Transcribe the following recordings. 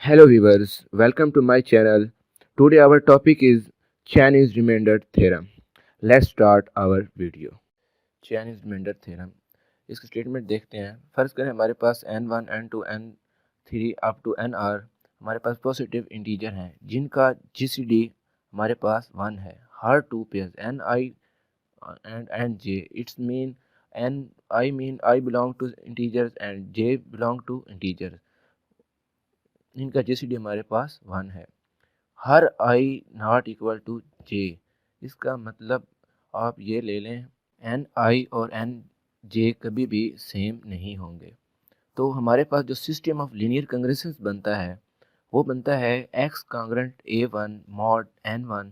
Hello viewers, welcome to my channel. Today our topic is Chinese remainder theorem. Let's start our video. Chinese remainder theorem. इसका statement देखते हैं। फर्ज करें हमारे पास n1, n2, n3 up to nr हमारे पास positive integer हैं जिनका GCD हमारे पास 1 है। हर two pairs ni and j. It's mean I belong to integers and j belong to integers. इनका GCD हमारे पास 1 है। हर i not equal to j, इसका मतलब आप ये ले लें एन आई और एन जे कभी भी सेम नहीं होंगे। तो हमारे पास जो सिस्टम ऑफ लीनियर कंग्रेशंस बनता है वो बनता है x congruent a1 mod n1,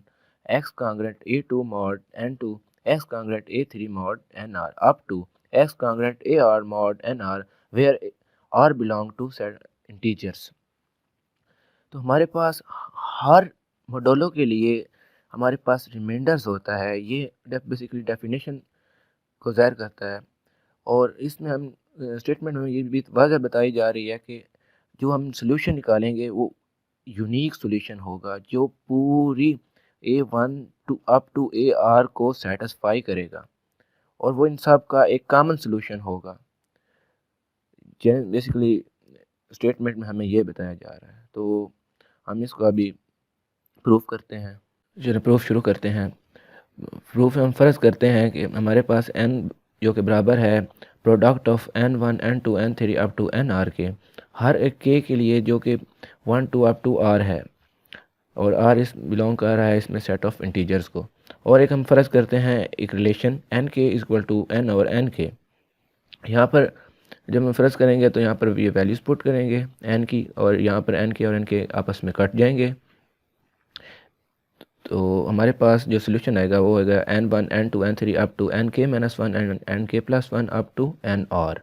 x congruent a2 mod n2, x congruent a3 mod nr up to x congruent ar mod nr where r belong to set integers. तो हमारे पास हर मॉडलों के लिए हमारे पास रिमाइंडर्स होता है। ये बेसिकली डेफिनेशन को ज़ाहिर करता है और इसमें हम स्टेटमेंट में ये भी वाज़ह बताई जा रही है कि जो हम सोल्यूशन निकालेंगे वो यूनिक सोल्यूशन होगा जो पूरी A1 to up to AR को सेटिस्फाई करेगा और वो इन सब का एक कॉमन सोल्यूशन होगा। बेसिकली स्टेटमेंट में हमें ये बताया जा रहा है। तो हम इसको अभी प्रूफ करते हैं। चलिए प्रूफ शुरू करते हैं। प्रूफ हम फ़र्ज़ करते हैं कि हमारे पास n जो कि बराबर है product of n1, n2, n3 up to nr के हर एक k के लिए जो कि 1 टू अप टू r है और r इस बिलोंग कर रहा है इसमें सेट ऑफ इंटीजर्स को। और एक हम फ़र्ज़ करते हैं एक relation n k equal to n और n k। यहाँ पर जब हम फ़र्ज़ करेंगे तो यहाँ पर ये वैल्यूज़ पुट करेंगे n की और यहाँ पर n के और n के आपस में कट जाएंगे। तो हमारे पास जो सोल्यूशन आएगा वो आएगा n1, n2, n3 up to nk minus 1 and nk plus 1 up to nr।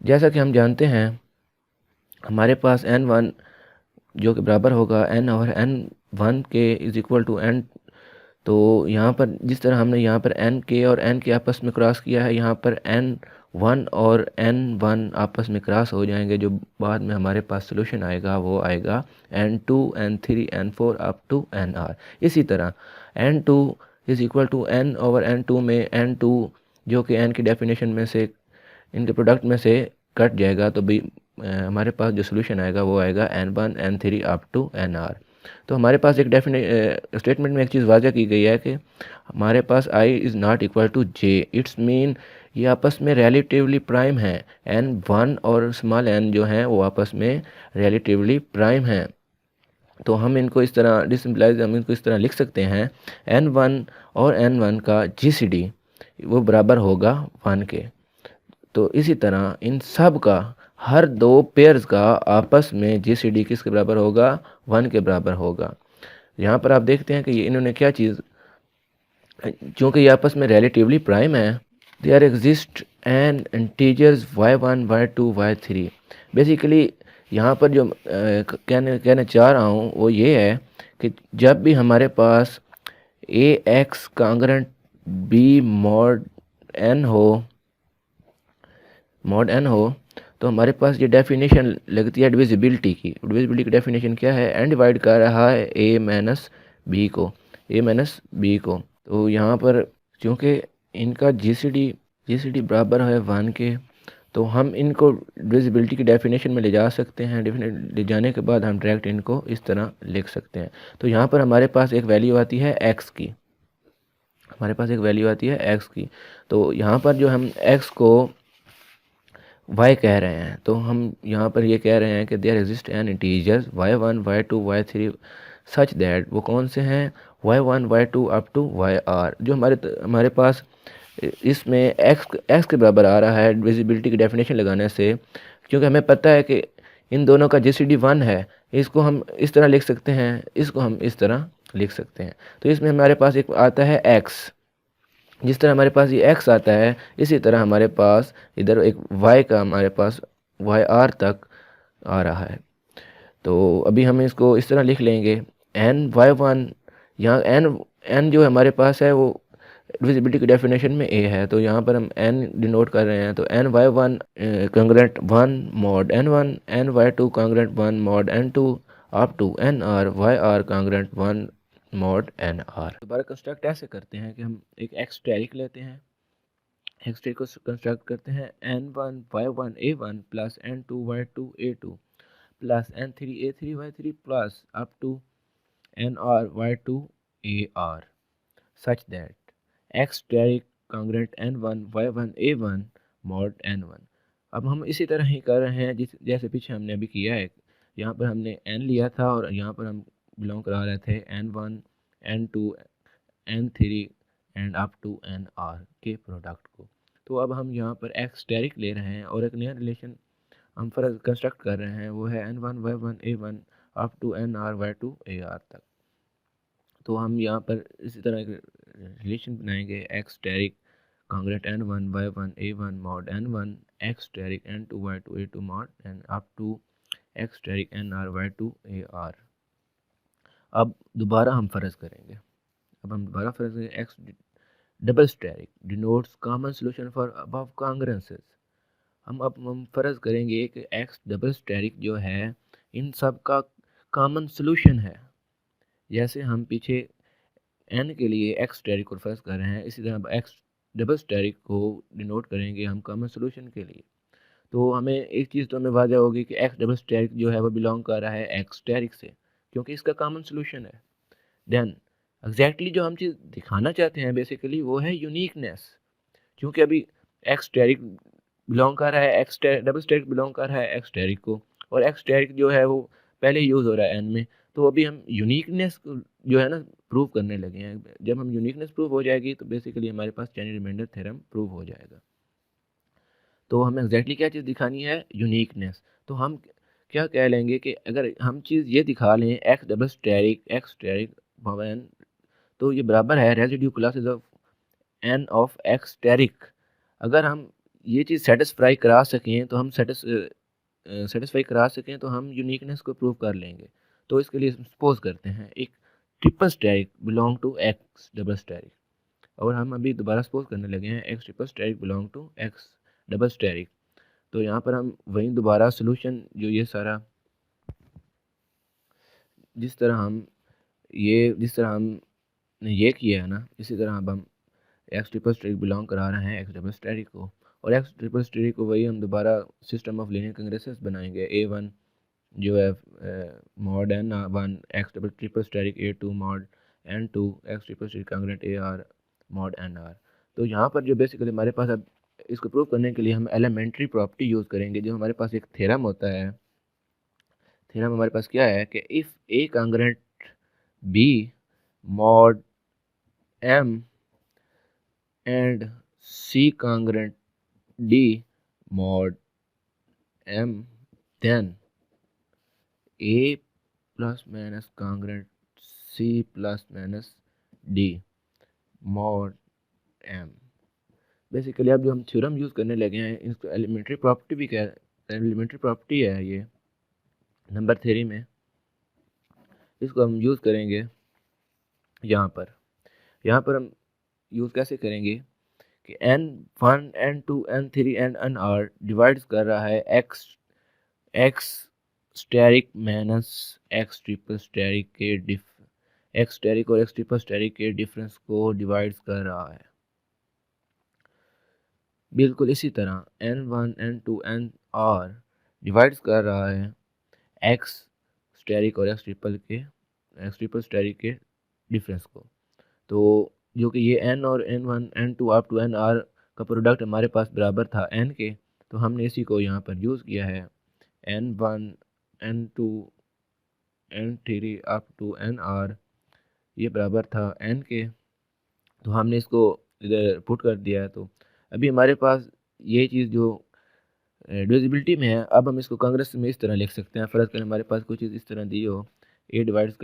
जैसा कि हम जानते हैं हमारे पास n1 जो कि बराबर होगा n और n1 के इज इक्वल टू n। तो यहाँ पर जिस तरह हमने यहाँ पर n के और n के आपस में क्रॉस किया है यहाँ पर n1 और n1 आपस में क्रॉस हो जाएंगे। जो बाद में हमारे पास सोल्यूशन आएगा वो आएगा n2, n3, n4 up to nr। इसी तरह n2 is equal to n over n2 में n2 जो कि n की डेफिनेशन में से इनके प्रोडक्ट में से कट जाएगा तो भी हमारे पास जो सोल्यूशन आएगा वो आएगा n1, n3 up to nr। तो हमारे पास एक स्टेटमेंट में एक चीज़ वाज़ह की गई है कि हमारे पास i is not equal to j। It's mean ये आपस में रिलेटिवली प्राइम हैं। n1 और स्मॉल n जो हैं वो आपस में रिलेटिवली प्राइम हैं। तो हम इनको इस तरह डिसिम्पलाइज हम इनको इस तरह लिख सकते हैं n1 और n1 का GCD वो बराबर होगा 1 के। तो इसी तरह इन सब का हर दो पेयर्स का आपस में GCD किसके बराबर होगा 1 के बराबर होगा। यहाँ पर आप देखते हैं कि ये इन्होंने क्या चीज़, चूँकि ये आपस में रिलेटिवली प्राइम है there exist an integers y1, y2, y3। Basically यहाँ पर जो कहने चाह रहा हूँ वो ये है कि जब भी हमारे पास ax congruent b mod n हो तो हमारे पास ये डेफिनेशन लगती है डिविजिबिलिटी की। डिविजिबिलिटी की डेफिनेशन क्या है, n डिवाइड कर रहा है a माइनस बी को। तो यहाँ पर क्योंकि इनका GCD बराबर है 1 के तो हम इनको डिविजिबिलिटी की डेफिनेशन में ले जा सकते हैं। ले जाने के बाद हम डायरेक्ट इनको इस तरह लिख सकते हैं। तो यहाँ पर हमारे पास एक वैल्यू आती है x की, तो यहाँ पर जो हम x को y कह रहे हैं तो हम यहाँ पर ये कह रहे हैं कि there exist an integers y1, y2, y3 such that वो कौन से हैं y1, y2 up to yr जो हमारे पास इसमें x के बराबर आ रहा है डिविजिबिलिटी की डेफिनेशन लगाने से। क्योंकि हमें पता है कि इन दोनों का GCD 1 है, इसको हम इस तरह लिख सकते हैं, इसको हम इस तरह लिख सकते हैं। तो इसमें हमारे पास एक आता है x, जिस तरह हमारे पास ये x आता है इसी तरह हमारे पास इधर एक y का हमारे पास yr तक आ रहा है। तो अभी हम इसको इस तरह लिख लेंगे n y1, यहाँ n जो हमारे पास है वो डिविजिबिलिटी की डेफिनेशन में ए है, तो यहाँ पर हम n डिनोट कर रहे हैं, तो n y one congruent 1 mod n1, n y two congruent 1 mod n2 up to n r y r congruent 1 mod n r। दोबारा कंस्ट्रक्ट ऐसे करते हैं कि हम एक एक्स स्टैरिक लेते हैं, एक्स स्टैरिक को कंस्ट्रक्ट करते हैं n1 y1 a1 plus n2 y2 a2 plus n3 a3 y3 plus up to n r y2 a r such that x steric congruent n1 y1 a1 mod n1। अब हम इसी तरह ही कर रहे हैं जैसे पीछे हमने अभी किया है। यहाँ पर हमने n लिया था और यहाँ पर हम बिलोंग करा रहे थे n1 n2 n3 and up to n r के प्रोडक्ट को। तो अब हम यहाँ पर x स्टेरिक ले रहे हैं और एक नया रिलेशन हम फर्क कंस्ट्रक्ट कर रहे हैं, वो है n1 y1 a1 up to n r y2 a r तक। तो हम यहाँ पर इसी तरह एक रिलेशन बनाएंगे x asterisk congruent n1 y1 a1 mod n1 x asterisk n2 y2 a2 mod n up to x asterisk n r y2 a r। अब दोबारा हम फ़र्ज़ करेंगे, x double asterisk denotes common solution for above congruences. हम फ़र्ज़ करेंगे कि x double steric जो है इन सब का कॉमन सॉल्यूशन है। जैसे हम पीछे n के लिए x स्टेरिक को फ़र्ज़ कर रहे हैं, इसी तरह x डबल स्टेरिक को डिनोट करेंगे हम कॉमन सॉल्यूशन के लिए। तो हमें एक चीज़ तो हमें वाज़ह होगी कि x डबल स्टेरिक जो है वो बिलोंग कर रहा है x स्टेरिक से, क्योंकि इसका कॉमन सॉल्यूशन है। देन एग्जैक्टली जो हम चीज़ दिखाना चाहते हैं बेसिकली वो है यूनिकनेस, क्योंकि अभी एक्स स्टेरिक बिलोंग कर रहा है एक्स डबल स्टेरिक बिलोंग कर रहा है एक्स स्टेरिक को, और एक्स स्टेरिक जो है वो पहले यूज़ हो रहा है एन में। तो अभी हम यूनिकनेस जो है ना प्रूव करने लगे हैं। जब हम यूनिकनेस प्रूव हो जाएगी तो बेसिकली हमारे पास चेन रिमाइंडर थ्योरम प्रूव हो जाएगा। तो हमें एग्जैक्टली क्या चीज़ दिखानी है, यूनिकनेस। तो हम क्या कह लेंगे कि अगर हम चीज़ ये दिखा लें एक्स डबल स्टेरिक भवन, तो ये बराबर है residue classes of n of x asterisk. अगर हम ये चीज़ सेटिस्फाई करा सकें तो हम यूनिकनेस को प्रूव कर लेंगे। तो इसके लिए सपोज करते हैं एक triple asterisk belong to x double asterisk, और हम अभी दोबारा सपोज करने लगे हैं x triple asterisk belong to x double asterisk. तो यहाँ पर हम वहीं दोबारा सोल्यूशन जो ये सारा जिस तरह हमने ये किया है ना, इसी तरह अब हम एक्स ट्रिपल स्टेरिक बिलोंग करा रहे हैं एक्स डबल स्टेरिक को, और एक्स ट्रिपल स्टेरिक को वही हम दोबारा सिस्टम ऑफ लीनियर कांग्रेसेस बनाएंगे। a1 जो है mod n1 x double triple asterisk a2 mod n2 x triple asterisk congruent ar mod nr। तो यहाँ पर जो बेसिकली हमारे पास अब इसको प्रूव करने के लिए हम एलिमेंट्री प्रॉपर्टी यूज़ करेंगे। जो हमारे पास एक थ्योरम होता है, थ्योरम हमारे पास क्या है कि if a congruent b mod m and C congruent D mod M, then A plus minus congruent C plus minus D mod M। Basically अब जो हम थ्योरम यूज़ करने लगे हैं इसको एलिमेंट्री प्रॉपर्टी भी एलिमेंट्री प्रॉपर्टी है ये नंबर थ्योरी में। इसको हम यूज़ करेंगे यहाँ पर हम यूज़ कैसे करेंगे कि n1 n2 n3 and nr divides कर रहा है x asterisk minus x triple asterisk के x स्टेरिक और x ट्रिपल स्टेरिक के डिफरेंस को डिवाइड्स कर रहा है। बिल्कुल इसी तरह n1 n2 nr डिवाइड्स कर रहा है x स्टेरिक और x ट्रिपल स्टेरिक के डिफरेंस को। तो जो कि ये n और n1 n2 up to nr का प्रोडक्ट हमारे पास बराबर था n के, तो हमने इसी को यहाँ पर यूज़ किया है n1 n2 n3 up to nr ये बराबर था n के, तो हमने इसको इधर पुट कर दिया है। तो अभी हमारे पास ये चीज़ जो डिविजिबिलिटी में है, अब हम इसको कांग्रेस में इस तरह लिख सकते हैं। फ़र्ज़ करें हमारे पास कोई चीज़ इस तरह दी हो, एन डिवाइड्स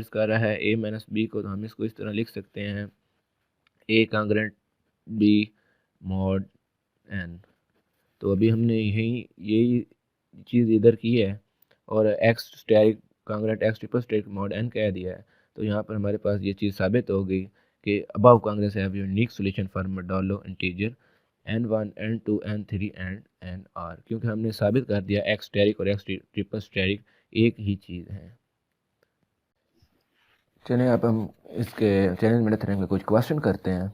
कर रहा है a माइनस बी को, तो हम इसको इस तरह लिख सकते हैं a congruent b mod n। तो अभी हमने यही चीज़ इधर की है और x asterisk congruent x triple asterisk mod n कह दिया है। तो यहाँ पर हमारे पास ये चीज़ साबित हो गई कि above Congress have unique solution for modulo integer n1 n2 n3 and nr, क्योंकि हमने साबित कर दिया एक्स स्टेरिक और एक्स ट्रिपल स्टेरिक एक ही चीज़ है। चलिए अब हम इसके चैलेंज मेथड थ्योरम के कुछ क्वेश्चन करते हैं।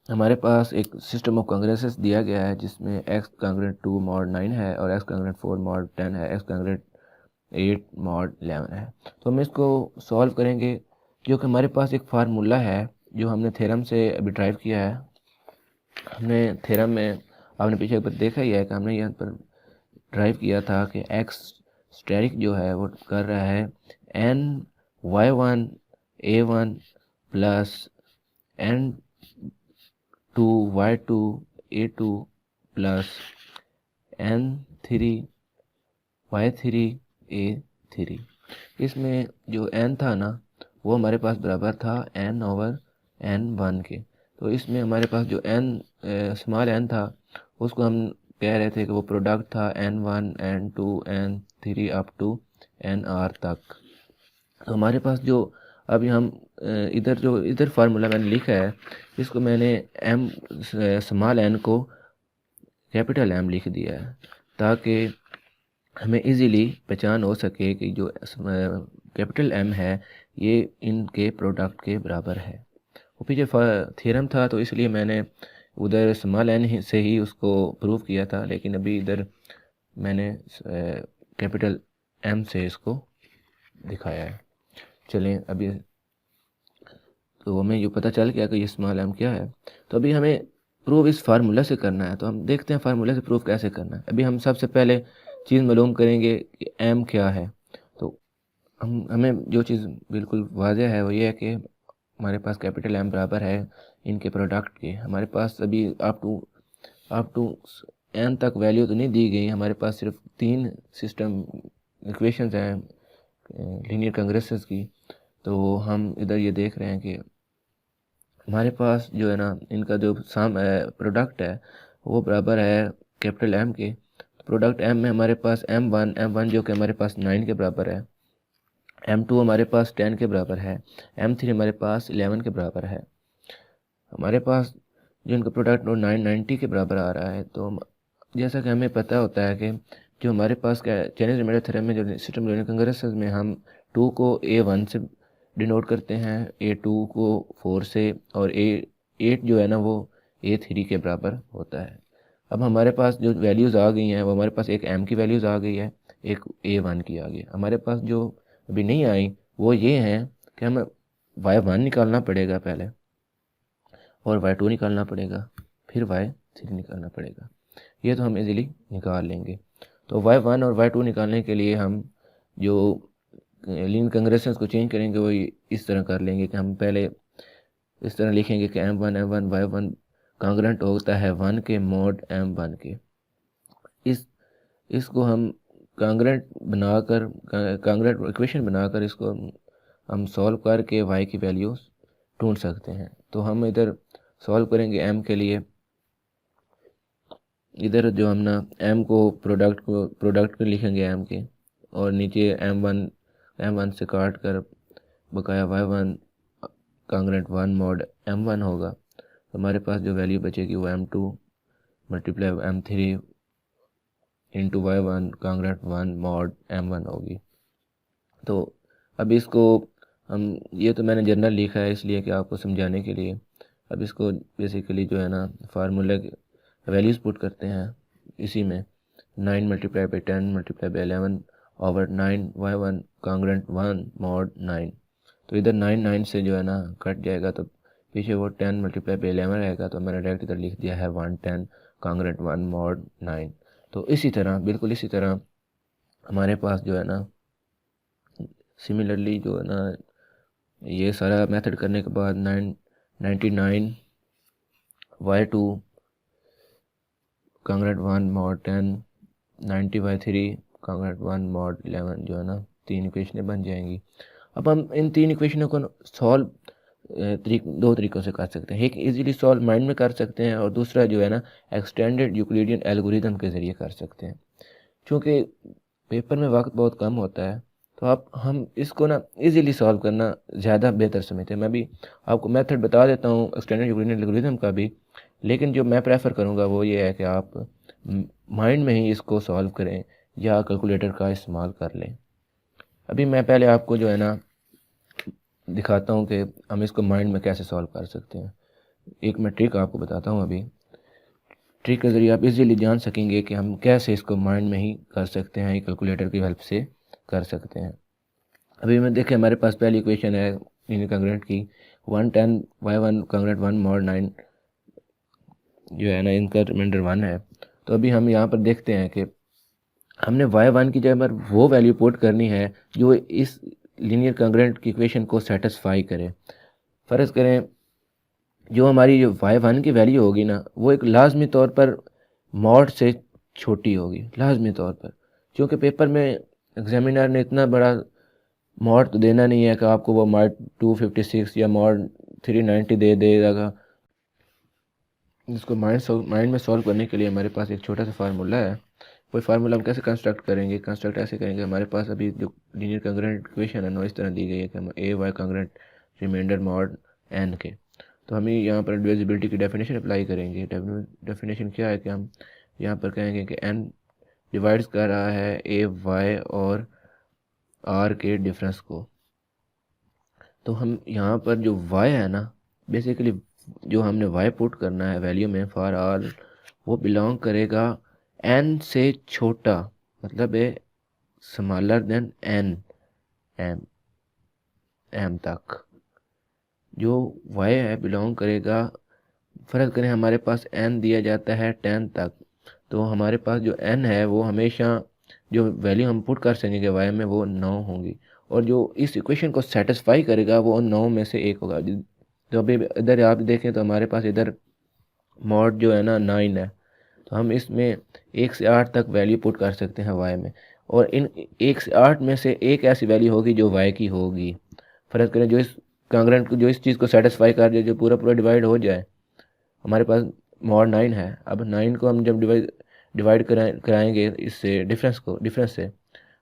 हमारे पास एक सिस्टम ऑफ कांग्रेसेस दिया गया है जिसमें x कांग्रेंट 2 मॉड 9 है और x कांग्रेंट 4 मॉड 10 है, x कांग्रेंट 8 मॉड 11 है। तो हम इसको सॉल्व करेंगे, जो कि हमारे पास एक फार्मूला है जो हमने थ्योरम से अभी ड्राइव किया है। हमने थ्योरम में आपने पीछे पर देखा ही है कि हमने यहाँ पर ड्राइव किया था कि x स्टेरिक जो है वो कर रहा है n y1 a1 plus n2 y2 a2 plus n3 y3 a3। इसमें जो n था ना वो हमारे पास बराबर था n ओवर n1 के। तो इसमें हमारे पास जो स्मॉल n था उसको हम कह रहे थे कि वो प्रोडक्ट था n1 n2 n3 up to nr तक। तो हमारे पास जो अभी हम इधर फार्मूला मैंने लिखा है, इसको मैंने m स्मॉल n को कैपिटल M लिख दिया है ताकि हमें इजीली पहचान हो सके कि जो कैपिटल M है ये इनके प्रोडक्ट के बराबर है। वो पीछे थ्योरम था तो इसलिए मैंने उधर स्मॉल n से ही उसको प्रूव किया था, लेकिन अभी इधर मैंने कैपिटल M से इसको दिखाया है। चलें अभी तो हमें ये पता चल गया कि ये स्मॉल m क्या है। तो अभी हमें प्रूव इस फार्मूला से करना है, तो हम देखते हैं फार्मूला से प्रूव कैसे करना है। अभी हम सबसे पहले चीज़ मालूम करेंगे कि m क्या है। तो हमें जो चीज़ बिल्कुल वाज़ेह है वो ये है कि हमारे पास कैपिटल M बराबर है इनके प्रोडक्ट के। हमारे पास अभी अप टू n तक वैल्यू तो नहीं दी गई, हमारे पास सिर्फ 3 सिस्टम इक्वेशंस हैं लीनियर कांग्रेसेस की। तो हम इधर ये देख रहे हैं कि हमारे पास जो है ना इनका जो प्रोडक्ट है वो बराबर है कैपिटल M के। प्रोडक्ट M में हमारे पास M1 जो कि हमारे पास 9 के बराबर है, M2 हमारे पास 10 के बराबर है, M3 हमारे पास 11 के बराबर है। हमारे पास जो इनका प्रोडक्ट 990 के बराबर आ रहा है। तो जैसा कि हमें पता होता है कि जो हमारे पास चैलेंज मेथड थ्योरम में जो सिस्टम लीनियर कांग्रेसेस में हम 2 को A1 से डिनोट करते हैं, A2 को 4 से, और A8 जो है ना वो A3 के बराबर होता है। अब हमारे पास जो वैल्यूज़ आ गई हैं वो हमारे पास एक M की वैल्यूज़ आ गई है, एक A1 की आ गई। हमारे पास जो अभी नहीं आई वो ये हैं कि हमें Y1 निकालना पड़ेगा पहले, और y2 निकालना पड़ेगा, फिर y3 निकालना पड़ेगा। ये तो हम इजीली निकाल लेंगे। तो y1 और y2 निकालने के लिए हम जो लीनियर कांग्रेसेस को चेंज करेंगे वो इस तरह कर लेंगे कि हम पहले इस तरह लिखेंगे कि m1 y1 कांग्रेंट होता है 1 के मॉड m1 के। इसको हम कांग्रेंट इक्वेशन बनाकर इसको हम सॉल्व करके y की वैल्यू ढूंढ सकते हैं। तो हम इधर सॉल्व करेंगे m के लिए। इधर जो हम ना m को प्रोडक्ट को लिखेंगे m के, और नीचे m1 से काट कर बकाया y1 कांग्रेंट 1 मॉड m1 होगा। तो हमारे पास जो वैल्यू बचेगी वो m2 multiply m3 into y1 congruent 1 mod m1 होगी। तो अब इसको हम, ये तो मैंने जनरल लिखा है इसलिए कि आपको समझाने के लिए। अब इसको बेसिकली जो है ना फार्मूला वैल्यूज़ पुट करते हैं इसी में, 9 multiply by 10 multiply by 11 over 9 y1 congruent 1 mod 9। तो इधर 9 से जो है ना कट जाएगा, तो पीछे वो 10 मल्टीप्लाई बाई 11 रहेगा। तो मैंने डायरेक्ट इधर लिख दिया है 110 कांग्रेंट 1 मॉड 9। तो इसी तरह बिल्कुल इसी तरह हमारे पास जो है ना सिमिलरली जो है ना ये सारा मेथड करने के बाद 99 y2 congruent 1 mod 10 90 y3 congruent 1 mod 11 जो है ना 3 इक्वेशनें बन जाएंगी। अब हम इन 3 इक्वेशनों को सॉल्व 2 तरीक़ों से कर सकते हैं। एक इजीली सॉल्व माइंड में कर सकते हैं, और दूसरा जो है ना एक्सटेंडेड यूक्लिडियन एल्गोरिथम के ज़रिए कर सकते हैं। चूँकि पेपर में वक्त बहुत कम होता है तो आप हम इसको ना इजीली सॉल्व करना ज़्यादा बेहतर समझते हैं। मैं भी आपको मेथड बता देता हूँ एक्सटेंडेड यूक्लिडियन एल्गोरिथम का भी, लेकिन जो मैं प्रेफर करूँगा वो ये है कि आप माइंड में ही इसको सॉल्व करें या कैलकुलेटर का इस्तेमाल कर लें। अभी मैं पहले आपको जो है ना दिखाता हूँ कि हम इसको माइंड में कैसे सॉल्व कर सकते हैं। एक मैं ट्रिक आपको बताता हूँ। अभी ट्रिक के ज़रिए आप इजीली जान सकेंगे कि हम कैसे इसको माइंड में ही कर सकते हैं, कैलकुलेटर की हेल्प से कर सकते हैं। अभी मैं देखें हमारे पास पहली इक्वेशन है लीनियर कांग्रुएंट की 110 y1 कांग्रुएंट 1 mod 9 जो है ना इनका रिमाइंडर 1 है। तो अभी हम यहाँ पर देखते हैं कि हमने y1 की जगह पर वो वैल्यू पुट करनी है जो इस लीनियर कांग्रुएंट की इक्वेशन को सेटिस्फाई करे। फ़र्ज़ करें जो हमारी जो y1 की वैल्यू होगी ना वो एक लाजमी तौर पर मॉड से छोटी होगी, लाजमी तौर पर, क्योंकि पेपर में एग्जामिनर ने इतना बड़ा मॉड तो देना नहीं है कि आपको वो मॉड 256 या मॉड 390 दे देगा। इसको माइंड में सॉल्व करने के लिए हमारे पास एक छोटा सा फार्मूला है। वही फार्मूला हम कैसे कंस्ट्रक्ट करेंगे, कंस्ट्रक्ट ऐसे करेंगे, हमारे पास अभी जो लीनियर कांग्रुएंट इक्वेशन है ना इस तरह दी गई है कि हम a y congruent remainder mod n के। तो हम यहाँ पर डिविजिबिलिटी की डेफिनेशन अप्लाई करेंगे। डेफिनेशन क्या है कि हम यहाँ पर कहेंगे कि एन डिवाइड्स कर रहा है ए वाई और आर के डिफरेंस को। तो हम यहाँ पर जो वाई है ना बेसिकली जो हमने वाई पुट करना है वैल्यू में फॉर आर वो बिलोंग करेगा एन से छोटा, मतलब है smaller than n m m तक। जो वाई है बिलोंग करेगा, फ़र्ज़ करें हमारे पास एन दिया जाता है 10 तक, तो हमारे पास जो एन है वो हमेशा जो वैल्यू हम पुट कर सकेंगे वाई में वो 9 होंगी, और जो इस इक्वेशन को सेटिस्फाई करेगा वो 9 में से एक होगा। तो अभी इधर आप देखें तो हमारे पास इधर मॉड जो है ना 9 है, तो हम इसमें 1 से 8 तक वैल्यू पुट कर सकते हैं वाई में, और इन 1 से 8 में से एक ऐसी वैल्यू होगी जो वाई की होगी। फ़र्ज़ करें जो इस कांग्रुएंट को जो इस चीज़ को सेटिस्फाई कर जाए, जो पूरा पूरा डिवाइड हो जाए। हमारे पास मॉड 9 है, अब 9 को हम जब डिवाइड कराएंगे इससे डिफरेंस से,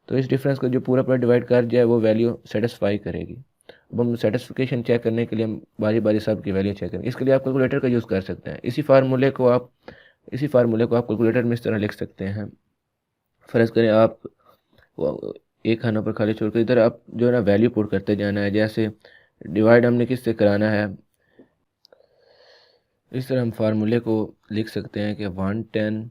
तो इस डिफरेंस को जो पूरा पूरा डिवाइड कर जाए वो वैल्यू सेटिस्फाई करेगी। अब हम सेटिस्फिकेशन चेक करने के लिए हम बारी बारी सब की वैल्यू चेक करेंगे। इसके लिए आप कैलकुलेटर का यूज़ कर सकते हैं। इसी फार्मूले को आप कैलकुलेटर में इस तरह लिख सकते हैं। फ़र्ज़ करें आप एक खानों पर खाली छोड़कर इधर आप जो है ना वैल्यू पुट करते जाना है। जैसे डिवाइड हमने किससे कराना है, इस तरह हम फार्मूले को लिख सकते हैं कि 110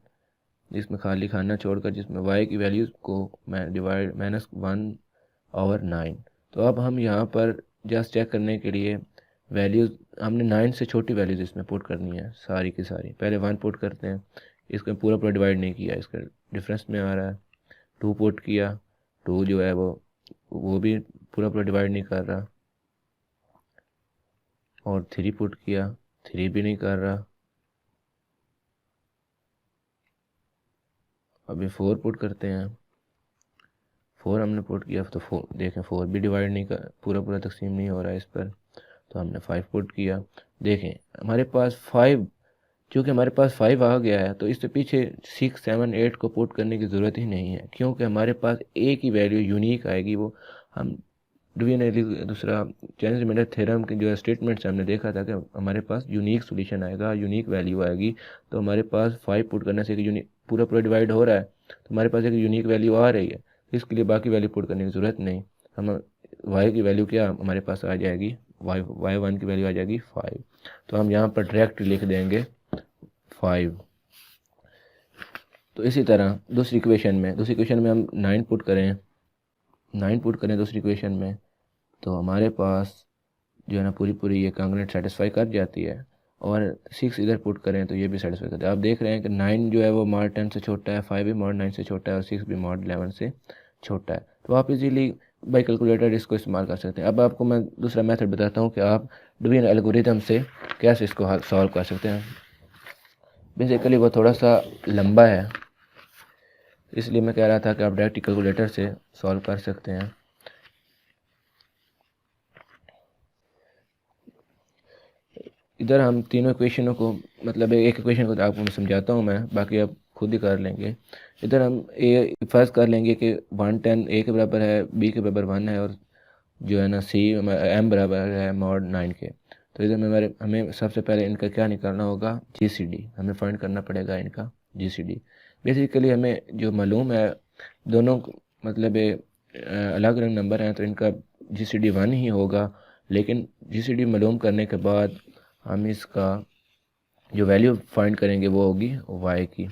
जिसमें खाली खाना छोड़कर जिसमें y की वैल्यूज़ को मैं डिवाइड -1/9। तो अब हम यहाँ पर जस्ट चेक करने के लिए वैल्यूज़ हमने 9 से छोटी वैल्यूज़ इसमें पुट करनी है सारी की सारी। पहले 1 पुट करते हैं, इसको पूरा पूरा डिवाइड नहीं किया, इसका डिफरेंस में आ रहा है। 2 पुट किया, 2 जो है वो भी पूरा पूरा डिवाइड नहीं कर रहा, और 3 पुट किया, 3 भी नहीं कर रहा। अभी 4 पुट करते हैं, 4 हमने पुट किया तो 4 देखें 4 भी डिवाइड नहीं कर, पूरा पूरा तकसीम नहीं हो रहा है इस पर। तो हमने 5 पुट किया, देखें हमारे पास 5, चूँकि हमारे पास 5 आ गया है तो इससे पीछे 6, 7, 8 को पुट करने की ज़रूरत ही नहीं है, क्योंकि हमारे पास एक ही वैल्यू यूनिक आएगी। वो हम दूसरा चेन रिमाइंडर थ्योरम के जो स्टेटमेंट्स हमने देखा था कि हमारे पास यूनिक सोल्यूशन आएगा, यूनिक वैल्यू आएगी। तो हमारे पास 5 पुट करने से एक यूनिक पूरा पूरा डिवाइड हो रहा है, तो हमारे पास एक यूनिक वैल्यू आ रही है, तो इसके लिए बाकी वैल्यू पुट करने की ज़रूरत नहीं। हम वाई की वैल्यू क्या हमारे पास आ जाएगी, y1 की वैल्यू आ जाएगी 5। तो हम यहाँ पर डायरेक्ट लिख देंगे 5। तो इसी तरह दूसरी इक्वेशन में हम 9 पुट करें, दूसरी इक्वेशन में, तो हमारे पास जो है ना पूरी पूरी ये कांग्रुएंट सेटिस्फाई कर जाती है। और 6 इधर पुट करें तो ये भी सेटिस्फाई करता है। आप देख रहे हैं कि 9 जो है वो मॉड 10 से छोटा है, 5 भी मॉड 9 से छोटा है, और 6 भी मॉड 11 से छोटा है। तो आप इजीली बाई कैलकुलेटर इसको इस्तेमाल कर सकते हैं। अब आपको मैं दूसरा मेथड बताता हूँ कि आप डिवीजन एल्गोरिथम से कैसे इसको सॉल्व कर सकते हैं। बेसिकली वो थोड़ा सा लंबा है, इसलिए मैं कह रहा था कि आप डायरेक्ट कैलकुलेटर से सॉल्व कर सकते हैं। इधर हम तीनों इक्वेशनों को, मतलब एक इक्वेशन को आपको मैं समझाता हूँ मैं, बाकी आप खुद ही कर लेंगे। इधर हम ए फर्ज कर लेंगे कि 110 ए के बराबर है, बी के बराबर 1 है, और जो है ना सी एम बराबर है मॉड 9 के। तो इधर में हमें सबसे पहले इनका क्या निकालना होगा, जीसीडी हमें फाइंड करना पड़ेगा इनका जीसीडी। बेसिकली हमें जो मालूम है दोनों मतलब अलग अलग नंबर हैं तो इनका जीसीडी 1 ही होगा, लेकिन जीसीडी मालूम करने के बाद हम इसका जो वैल्यू फाइंड करेंगे वो होगी वाई की।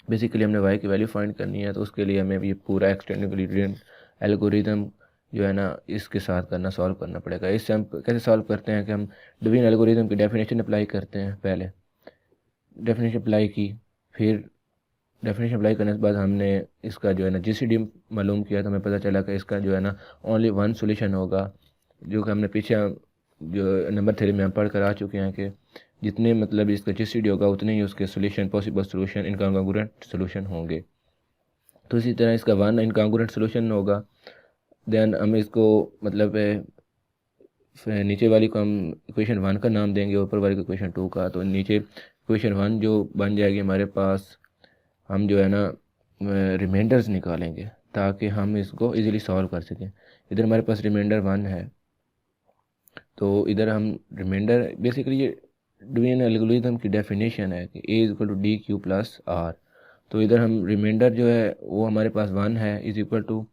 बेसिकली हमने वाई की वैल्यू फाइंड करनी है, तो उसके लिए हमें ये पूरा एक्सटेंडेड यूक्लिडियन एल्गोरिदम जो है ना इसके साथ सॉल्व करना पड़ेगा। इससे हम कैसे सॉल्व करते हैं कि हम ड्यूइन एल्गोरिदम की डेफिनेशन अप्लाई करते हैं। पहले डेफिनेशन अप्लाई की, फिर डेफिनेशन अप्लाई करने के बाद हमने इसका जो है ना जीसीडी मालूम किया, तो हमें पता चला कि इसका जो है ना ओनली 1 सोल्यूशन होगा, जो कि हमने पीछे जो नंबर थ्योरी में हम पढ़ कर आ चुके हैं कि जितने मतलब इसका जीसीडी होगा उतने ही उसके solution possible solution incongruent solution होंगे। तो इसी तरह इसका 1 इनकॉन्ग्रुएंट सोल्यूशन होगा। देन हम इसको मतलब नीचे वाली को हम इक्वेशन 1 का नाम देंगे, ऊपर वाली को इक्वेशन 2 का। तो नीचे इक्वेशन 1 जो बन जाएगी हमारे पास, हम जो है ना रिमाइंडर्स निकालेंगे ताकि हम इसको इजीली सॉल्व कर सकें। इधर हमारे पास रिमाइंडर 1 है, तो इधर हम रिमाइंडर बेसिकली ये ड्यूइन एल्गोरिथम की डेफिनेशन है कि a is equal to d q plus r. तो इधर हम रिमाइंडर जो है वो हमारे पास 1 है, इज इक्वल टू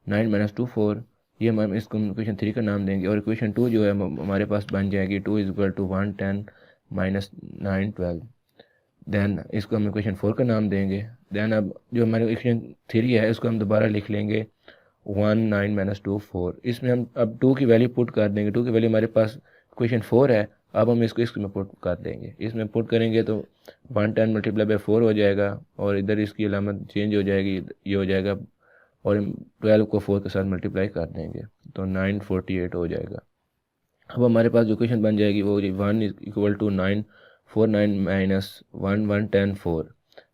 9 माइनस 2 4, ये हम इसको इक्वेशन 3 का नाम देंगे। और इक्वेशन 2 जो है हमारे पास बन जाएगी 2 is equal to 110 minus 9 12। Then इसको हम इक्वेशन 4 का नाम देंगे। देन अब जो हमारे इक्वेशन 3 है उसको हम दोबारा लिख लेंगे 1 9 माइनस 2 4। इसमें हम अब 2 की वैल्यू पुट कर देंगे। 2 की वैल्यू हमारे पास इक्वेशन 4 है, अब हम इसको इसमें पुट कर देंगे। इसमें पुट करेंगे तो 110 मल्टीप्लाई बाई 4 हो जाएगा, और इधर इसकी अलामत चेंज हो जाएगी, ये हो जाएगा, और 12 को 4 के साथ मल्टीप्लाई कर देंगे तो 948 हो जाएगा। अब हमारे पास जो इक्वेशन बन जाएगी वो 1 is equal to 949 minus 110 4।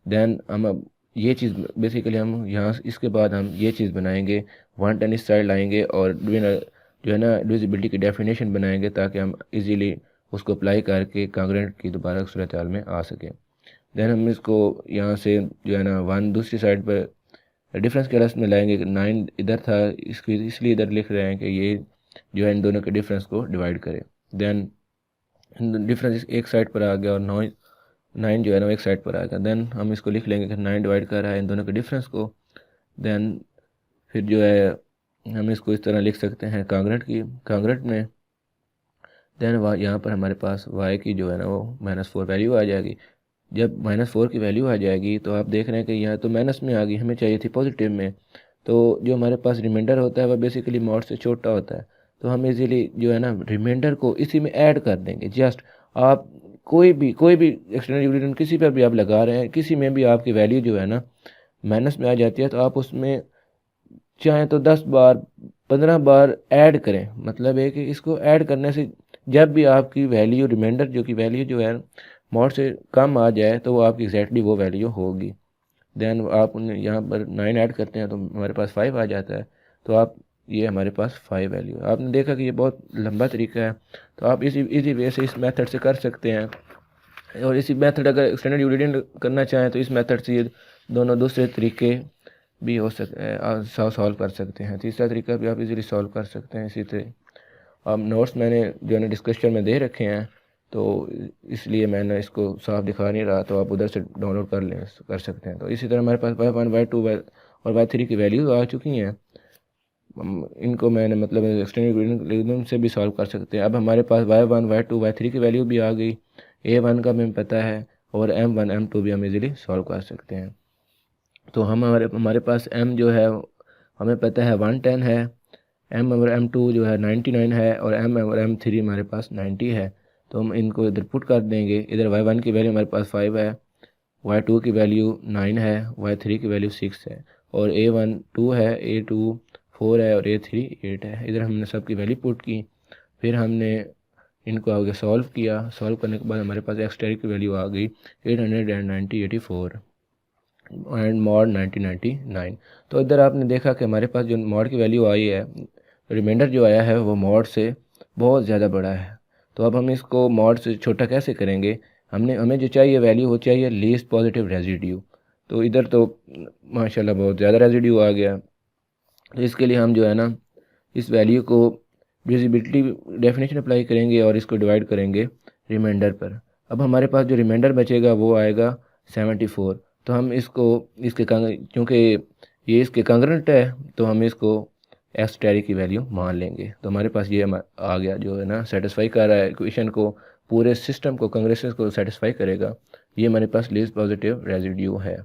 Then हम अब ये चीज़ बेसिकली हम यहाँ इसके बाद हम ये चीज़ बनाएंगे, 110 इस साइड लाएंगे और जो है ना डिविजिबिलिटी की डेफिनेशन बनाएंगे ताकि हम इजीली उसको अप्लाई करके कांग्रेंट की दोबारा सूरत हाल में आ सकें। देन हम इसको यहाँ से जो है ना 1 दूसरी साइड पर डिफरेंस के रस में लाएंगे। 9 इधर था, इसको इसलिए इधर लिख रहे हैं कि ये जो है इन दोनों के डिफरेंस को डिवाइड करे। देन डिफरेंस एक साइड पर आ गया और 9 जो है ना एक साइड पर आ गया। देन हम इसको लिख लेंगे कि 9 डिवाइड कर रहा है इन दोनों के डिफरेंस को। देन फिर जो है हम इसको इस तरह लिख सकते हैं कांग्रेंट में। देन यहाँ पर हमारे पास y की जो है ना वो -4 वैल्यू आ जाएगी। जब -4 की वैल्यू आ जाएगी तो आप देख रहे हैं कि यहाँ तो माइनस में आ गई, हमें चाहिए थी पॉजिटिव में। तो जो हमारे पास रिमाइंडर होता है वह बेसिकली मॉड से छोटा होता है, तो हम इजीली जो है ना रिमाइंडर को इसी में ऐड कर देंगे। जस्ट आप कोई भी एक्सटर्नल यूनिट किसी पर भी आप लगा रहे हैं, किसी में भी आपकी वैल्यू जो है ना माइनस में आ जाती है, तो आप उसमें चाहें तो 10 बार 15 बार ऐड करें। मतलब है कि इसको ऐड करने से जब भी आपकी वैल्यू रिमाइंडर जो की वैल्यू जो है मॉड से कम आ जाए तो वो आपकी एग्जैक्टली वो वैल्यू होगी। देन आप उन्हें यहाँ पर 9 ऐड करते हैं तो हमारे पास 5 आ जाता है। तो आप ये हमारे पास 5 वैल्यू, आपने देखा कि ये बहुत लंबा तरीका है, तो आप इसी वे से इस मेथड से कर सकते हैं। और इसी मेथड अगर एक्सटेंडेड यूक्लिडियन करना चाहें तो इस मेथड से ये दोनों दूसरे तरीके भी हो सकते सॉल्व कर सकते हैं। तीसरा तरीका भी आप इजीली सॉल्व कर सकते हैं इसी तरह। अब नोट्स मैंने जो है डिस्कशन में दे रखे हैं, तो इसलिए मैंने इसको साफ दिखा नहीं रहा, तो आप उधर से डाउनलोड कर सकते हैं। तो इसी तरह हमारे पास y1 y2 और y3 की वैल्यू आ चुकी हैं। इनको मैंने मतलब एक्सटेंडेड से भी सॉल्व कर सकते हैं। अब हमारे पास y1 y2 y3 की वैल्यू भी आ गई, a1 का हमें पता है, और m1 m2 भी हम इजीली सॉल्व कर सकते हैं। तो हमारे पास m जो है हमें पता है 110 है, m और m2 जो है 99 है, और m और m3 हमारे पास 90 है। तो हम इनको इधर पुट कर देंगे। इधर y1 की वैल्यू हमारे पास 5 है, y2 की वैल्यू 9 है, y3 की वैल्यू 6 है, और a1 2 है, a2 4 है, और a3 8 है। इधर हमने सब की वैल्यू पुट की, फिर हमने इनको आगे सॉल्व किया। सॉल्व करने के बाद हमारे पास एक्स की वैल्यू आ गई 884 एंड मॉड 1999। तो इधर आपने देखा कि हमारे पास जो मॉड की वैल्यू आई है, रिमाइंडर जो आया है वो मॉड से बहुत ज़्यादा बड़ा है। तो अब हम इसको मॉड से छोटा कैसे करेंगे, हमें जो चाहिए वैल्यू वो चाहिए लीस्ट पॉजिटिव रेजिड्यू। तो इधर तो माशाल्लाह बहुत ज़्यादा रेजिड्यू आ गया। तो इसके लिए हम जो है ना इस वैल्यू को डिविजिबिलिटी डेफिनेशन अप्लाई करेंगे और इसको डिवाइड करेंगे रिमाइंडर पर। अब हमारे पास जो रिमाइंडर बचेगा वो आएगा 74। तो हम इसको इसके क्योंकि ये इसके कांग्रेंट है तो हम इसको एक्स टैरी की वैल्यू मान लेंगे। तो हमारे पास ये आ गया जो है ना सेटिस्फाई कर रहा है इक्वेशन को, पूरे सिस्टम को कांग्रेसेस को सेटिस्फाई करेगा। ये हमारे पास लीस्ट पॉजिटिव रेजिड्यू है।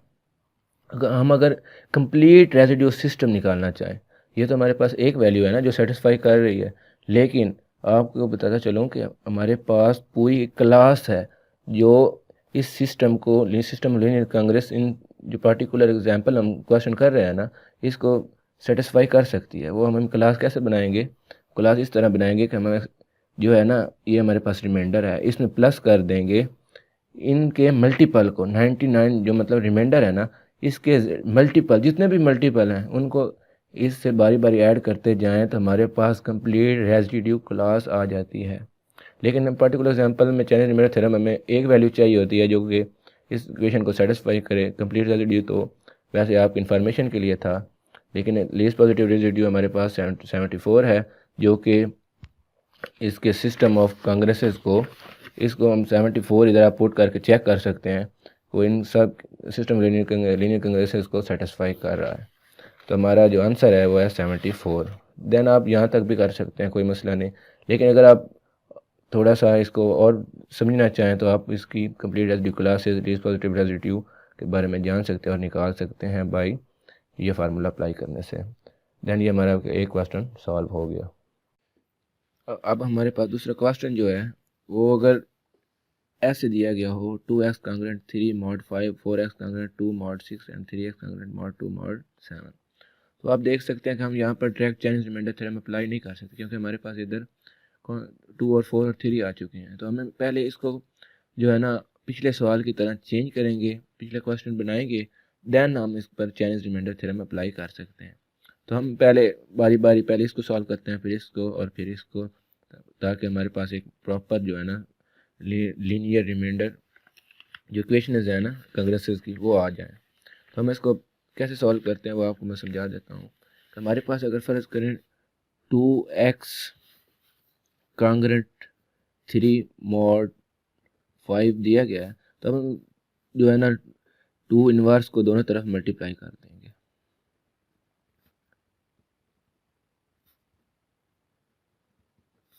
अगर कंप्लीट रेजिड्यू सिस्टम निकालना चाहें, ये तो हमारे पास एक वैल्यू है ना जो सेटिस्फाई कर रही है, लेकिन आपको बताता चलूँ कि हमारे पास पूरी क्लास है जो इस सिस्टम को सिस्टम लीनियर कांग्रेस इन जो पार्टिकुलर एग्जांपल हम क्वेश्चन कर रहे हैं ना इसको सेटिस्फाई कर सकती है। वो हम क्लास कैसे बनाएंगे? क्लास इस तरह बनाएंगे कि हमें जो है ना ये हमारे पास रिमाइंडर है, इसमें प्लस कर देंगे इनके मल्टीपल को 99 जो मतलब रिमाइंडर है ना इसके मल्टीपल जितने भी मल्टीपल हैं उनको इससे बारी बारी ऐड करते जाएं तो हमारे पास कंप्लीट रेजिड्यू क्लास आ जाती है। लेकिन पर्टिकुलर एग्जांपल में चैनल रिमाइंडर थ्योरम हमें एक वैल्यू चाहिए होती है जो कि इस इक्वेशन को सेटिस्फाई करे कंप्लीट रेजिड्यू। तो वैसे आप इंफॉर्मेशन के लिए था, लेकिन लीस्ट पॉजिटिव रेजिड्यू हमारे पास 74 है जो कि इसके सिस्टम ऑफ कांग्रेसेस को इसको हम 74 इधर आप पुट करके चेक कर सकते हैं वो इन सब सिस्टम लीनियर कांग्रेसेस को सेटिस्फाई कर रहा है। तो हमारा जो आंसर है वो है 74। देन आप यहाँ तक भी कर सकते हैं, कोई मसला नहीं। लेकिन अगर आप थोड़ा सा इसको और समझना चाहें तो आप इसकी complete residue classes least positive residue के बारे में जान सकते हैं और निकाल सकते हैं बाई ये फार्मूला अप्लाई करने से। देन ये हमारा एक क्वेश्चन सॉल्व हो गया। अब हमारे पास दूसरा क्वेश्चन जो है वो अगर ऐसे दिया गया हो 2x congruent 3 mod 5 4x congruent 2 mod 6 and 3x congruent mod 2 mod 7। तो आप देख सकते हैं कि हम यहाँ पर direct chain remainder theorem apply नहीं कर सकते क्योंकि हमारे पास इधर 2 और 4 और 3 आ चुके हैं। तो हमें पहले इसको जो है ना पिछले सवाल की तरह चेंज करेंगे, पिछले क्वेश्चन बनाएंगे, देन हम इस पर चेन रिमाइंडर थ्योरम अप्लाई कर सकते हैं। तो हम पहले बारी बारी पहले इसको सॉल्व करते हैं, फिर इसको और फिर इसको, ताकि हमारे पास एक प्रॉपर जो है ना लीनियर रिमाइंडर जो इक्वेशन है ना कांग्रेसेस की वो आ जाए। तो हम इसको कैसे सॉल्व करते हैं वो आपको मैं समझा देता हूँ। तो हमारे पास अगर फ़र्ज़ करें 2x कांग्रेंट 3 मॉड 5 दिया गया है तो हम जो है ना 2 इनवर्स को दोनों तरफ मल्टीप्लाई कर देंगे।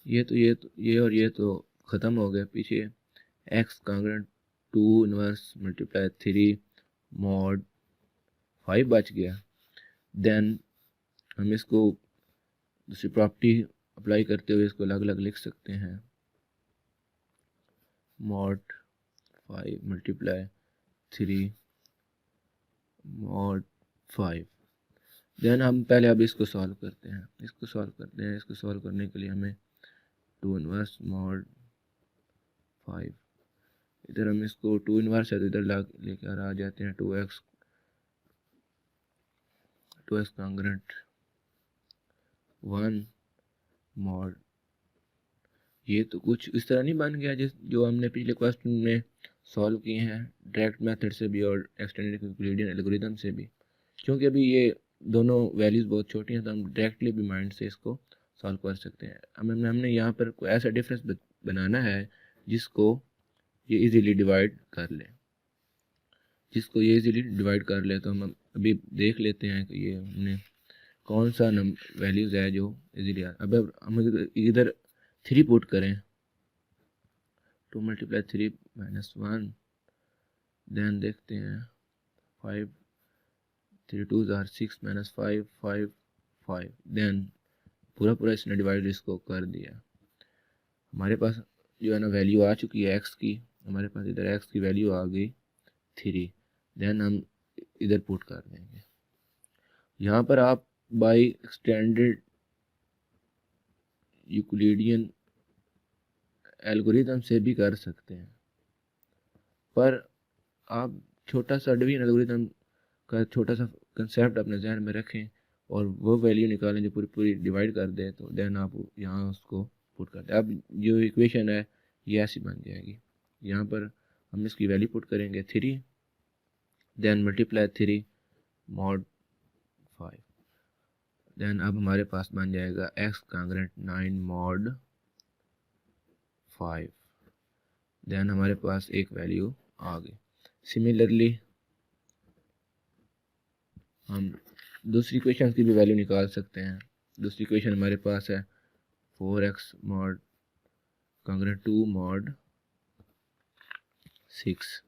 ये और ये तो ख़त्म हो गया पीछे। x congruent 2 inverse multiply 3 mod 5 बच गया। देन हम इसको दूसरी प्रॉपर्टी अप्लाई करते हुए इसको अलग अलग लिख सकते हैं। Mod 5 multiply 3 mod 5। देन हम पहले अब इसको सॉल्व करते हैं, इसको सॉल्व करने के लिए हमें 2 इनवर्स मॉड 5, इधर हम इसको 2 इनवर्स है तो इधर लेकर आ जाते हैं 2x कांग्रेंट 1 मॉड। ये तो कुछ इस तरह नहीं बन गया जो हमने पिछले क्वेश्चन में सॉल्व किए हैं डायरेक्ट मेथड से भी और एक्सटेंडेड यूक्लिडियन एल्गोरिथम से भी, क्योंकि अभी ये दोनों वैल्यूज़ बहुत छोटी हैं तो हम डायरेक्टली भी माइंड से इसको सॉल्व कर सकते हैं। हमने यहाँ पर कोई ऐसा डिफरेंस बनाना है जिसको ये इजीली डिवाइड कर ले, तो हम अभी देख लेते हैं कि ये हमने कौन सा वैल्यूज़ है जो इजीली अब हम इधर 3 पुट करें 2 मल्टीप्लाई 3 माइनस 1, देन देखते हैं 5 3 2 आर 6 माइनस 5 5 5, देन पूरा इसने डिवाइड इसको कर दिया। हमारे पास जो है ना वैल्यू आ चुकी है x की, हमारे पास इधर x की वैल्यू आ गई 3। देन हम इधर पुट कर देंगे। यहाँ पर आप बाय एक्सटेंडेड यूक्लिडियन एल्गोरिथम से भी कर सकते हैं, पर आप छोटा सा डिवीजन एल्गोरिथम का छोटा सा कंसेप्ट अपने जहन में रखें और वो वैल्यू निकालें जो पूरी डिवाइड कर दे, तो देन आप यहाँ उसको पुट कर दें। अब जो इक्वेशन है ये ऐसी बन जाएगी। यहाँ पर हम इसकी वैल्यू पुट करेंगे 3, देन मल्टीप्लाई 3 मॉड 5। देन अब हमारे पास बन जाएगा x कांग्रेंट 9 मॉड 5। देन हमारे पास एक वैल्यू आ गई। सिमिलरली हम दूसरी इक्वेशन की भी वैल्यू निकाल सकते हैं। दूसरी इक्वेशन हमारे पास है 4x mod congruent 2 mod 6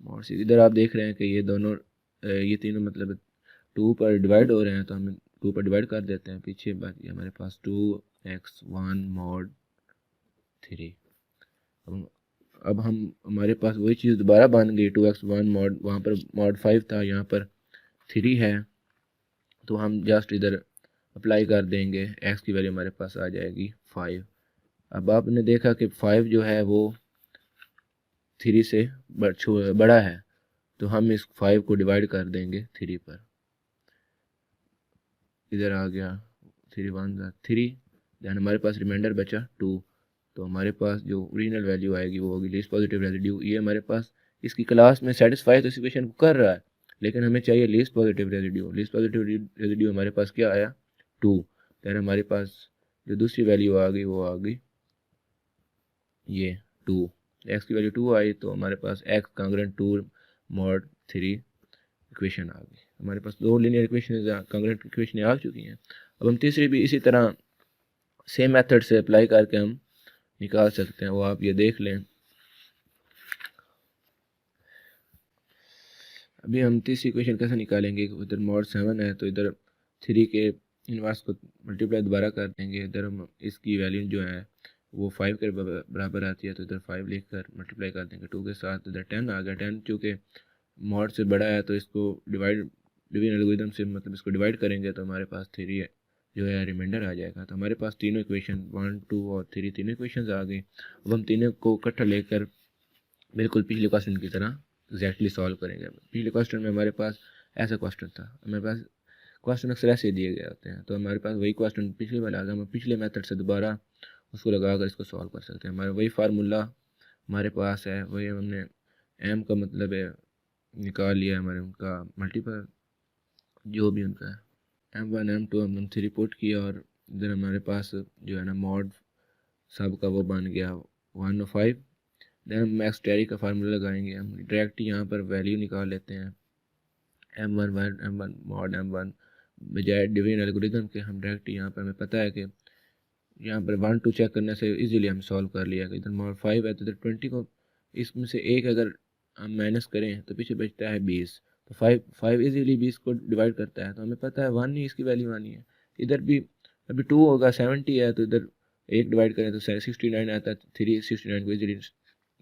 mod 6। इधर आप देख रहे हैं कि ये दोनों ये तीनों मतलब 2 पर डिवाइड हो रहे हैं, तो हम 2 पर डिवाइड कर देते हैं। पीछे बाकी हमारे पास 2x1 मॉड 3। अब हम हमारे पास वही चीज़ दोबारा बन गई 2x1 मॉड, वहाँ पर मॉड 5 था, यहाँ पर 3 है, तो हम जस्ट इधर अप्लाई कर देंगे, x की वैल्यू हमारे पास आ जाएगी 5। अब आपने देखा कि 5 जो है वो 3 से बड़ा है, तो हम इस 5 को डिवाइड कर देंगे 3 पर। इधर आ गया 3 1 3, देन हमारे पास रिमाइंडर बचा 2। तो हमारे पास जो ओरिजिनल वैल्यू आएगी वो होगी लीस्ट पॉजिटिव रेजिड्यू। ये हमारे पास इसकी क्लास में सेटिस्फाई तो इस इक्वेशन को कर रहा है, लेकिन हमें चाहिए least positive residue. Least positive residue हमारे पास क्या आया 2। देन हमारे पास जो दूसरी वैल्यू आ गई वो आ गई ये 2। एक्स की वैल्यू 2 आई, तो हमारे पास एक्स कांग्रेंट 2 मॉड 3 इक्वेशन आ गई। हमारे पास दो लीनियर इक्वेशन कांग्रेंट इक्वेशन आ चुकी हैं। अब हम तीसरी भी इसी तरह सेम मेथड से अप्लाई करके हम निकाल सकते हैं, वो आप ये देख लें। अभी हम तीसरी इक्वेशन कैसे निकालेंगे, इधर मॉड 7 है, तो इधर 3 के इनवर्स को मल्टीप्लाई दोबारा कर देंगे। इधर हम इसकी वैल्यू जो है वो 5 के बराबर आती है, तो इधर 5 लिख कर मल्टीप्लाई कर देंगे 2 के साथ। इधर 10 आ गया। 10 चूँकि मॉड से बड़ा है, तो इसको डिवीजन एल्गोरिथम से मतलब इसको डिवाइड करेंगे, तो हमारे पास 3 जो है रिमाइंडर आ जाएगा। तो हमारे पास तीनों इक्वेशन 1 2 और 3 तीनों इक्वेशन आ गई। अब हम तीनों को इकट्ठा लेकर बिल्कुल पिछले क्वेश्चन की तरह एग्जैक्टली सॉल्व करेंगे। पिछले क्वेश्चन में हमारे पास ऐसा क्वेश्चन था, हमारे पास क्वेश्चन अक्सर ऐसे दिए गए होते हैं, तो हमारे पास वही क्वेश्चन पिछले वाला आ गया। हम पिछले मेथड से दोबारा उसको लगा कर इसको सॉल्व कर सकते हैं। हमारा वही फार्मूला हमारे पास है, वही हमने एम का मतलब है निकाल लिया, हमारे उनका मल्टीपल जो भी उनका है M1 M2 M3 पुट किया, और इधर हमारे पास जो है ना मॉड सब का वो बन गया 1 और 5। देन हम मैक्स टैरी का फार्मूला लगाएंगे। हम डायरेक्ट यहाँ पर वैल्यू निकाल लेते हैं M1 मॉड M1, बजाय डिवीजन एल्गोरिथम के हम डायरेक्ट यहाँ पर हमें पता है कि यहाँ पर 1 2 चेक करने से इजीली हम सॉल्व कर लिया। इधर मॉड 5 है, तो इधर 20 को इसमें से एक अगर हम माइनस करें तो पीछे बचता है 20। तो 5 इजीली 20 को डिवाइड करता है, तो हमें पता है 1 ही इसकी वैल्यू आनी है। इधर भी अभी 2 होगा, 70 है, तो इधर एक डिवाइड करें तो 69 आता है। 3 69 को इजीली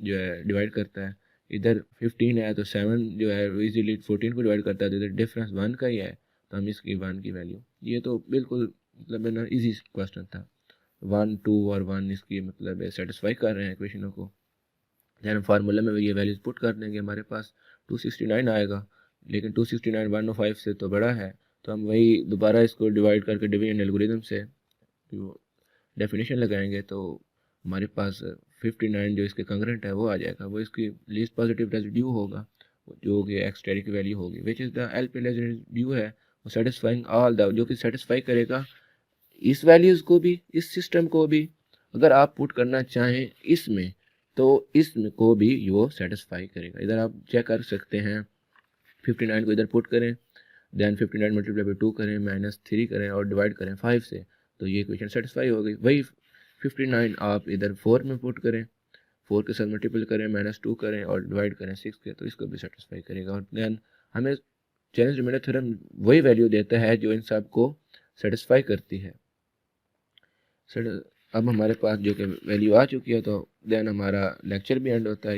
जो है डिवाइड करता है। इधर 15 है, तो 7 जो है इजीली 14 को डिवाइड करता है, तो इधर डिफरेंस 1 का ही है, तो हम इसकी 1 की वैल्यू, ये तो बिल्कुल मतलब है ना ईजी क्वेश्चन था। 1 2 और 1 इसकी मतलब है सेटिस्फाई कर रहे हैं इक्वेशनों को। दैन फार्मूला में ये वैल्यूज पुट कर देंगे, हमारे पास 269 आएगा, लेकिन 269 1 और 5 से तो बड़ा है, तो हम वही दोबारा इसको डिवाइड करके डिवीजन एल्गोरिथम से डेफिनेशन लगाएंगे, तो हमारे पास 59 जो इसके कंग्रेंट है वो आ जाएगा। वो इसकी लीस्ट पॉजिटिव रेजिड्यू होगा, जो कि एक्सटेरी की वैल्यू होगी, which is the LP residue है वो सेटिस्फाइंग ऑल द, जो कि सेटिस्फाई करेगा इस वैल्यूज़ को भी, इस सिस्टम को भी। अगर आप पुट करना चाहें इसमें, तो इसमें को भी वो सेटिस्फाई करेगा। इधर आप चेक कर सकते हैं, 59 को इधर पुट करें, देन 59 मल्टीप्लाई बाई 2 करें, -3 करें और डिवाइड करें 5 से, तो ये इक्वेशन सेटिस्फाई हो गई। वही 59 आप इधर 4 में पुट करें, 4 के साथ मल्टीपल करें, -2 करें और डिवाइड करें 6 के, तो इसको भी सेटिस्फाई करेगा। और देन हमें चैलेंज रिमाइंडर थ्योरम वही वैल्यू देता है जो इन सब को सेटिस्फाई करती है। अब हमारे पास जो कि वैल्यू आ चुकी है, तो देन हमारा लेक्चर भी एंड होता है।